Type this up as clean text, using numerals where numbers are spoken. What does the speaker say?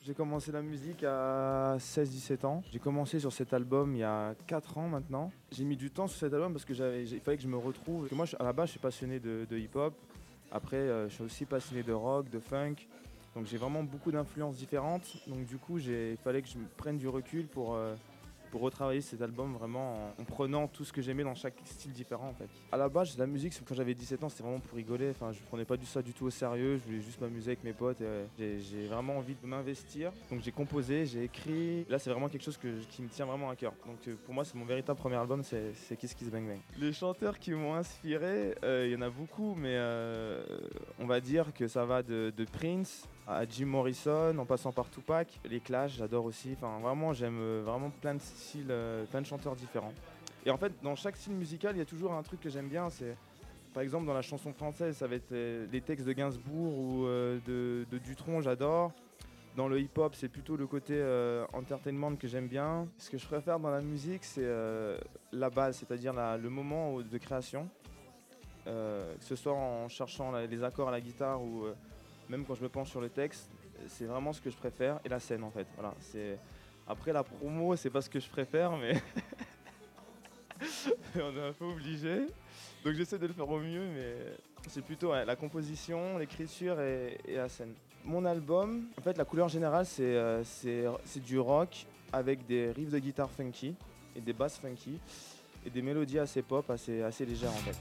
J'ai commencé la musique à 16-17 ans. J'ai commencé sur cet album il y a 4 ans maintenant. J'ai mis du temps sur cet album parce que il fallait que je me retrouve. Parce que moi, à la base, je suis passionné de hip-hop. Après, je suis aussi passionné de rock, de funk. Donc j'ai vraiment beaucoup d'influences différentes. Donc du coup, il fallait que je me prenne du recul pour retravailler cet album vraiment en prenant tout ce que j'aimais dans chaque style différent en fait. À la base, la musique, quand j'avais 17 ans, c'était vraiment pour rigoler. Enfin, je prenais pas ça du tout au sérieux, je voulais juste m'amuser avec mes potes. J'ai vraiment envie de m'investir. Donc j'ai composé, j'ai écrit. Là, c'est vraiment quelque chose qui me tient vraiment à cœur. Donc pour moi, c'est mon véritable premier album, c'est Kiss Kiss Bang Bang. Les chanteurs qui m'ont inspiré, il y en a beaucoup, mais on va dire que ça va de Prince à Jim Morrison, en passant par Tupac. Les Clash, j'adore aussi. Enfin, vraiment, j'aime vraiment plein de styles, plein de chanteurs différents. Et en fait, dans chaque style musical, il y a toujours un truc que j'aime bien. C'est, par exemple, dans la chanson française, ça va être les textes de Gainsbourg ou de Dutronc, j'adore. Dans le hip-hop, c'est plutôt le côté entertainment que j'aime bien. Ce que je préfère dans la musique, c'est la base, c'est-à-dire le moment de création. Que ce soit en cherchant les accords à la guitare ou même quand je me penche sur le texte, c'est vraiment ce que je préfère. Et la scène en fait, voilà. Après la promo, c'est pas ce que je préfère, mais on est un peu obligé. Donc j'essaie de le faire au mieux, mais c'est plutôt la composition, l'écriture et la scène. Mon album, en fait la couleur générale c'est du rock avec des riffs de guitare funky et des basses funky et des mélodies assez pop, assez légères en fait.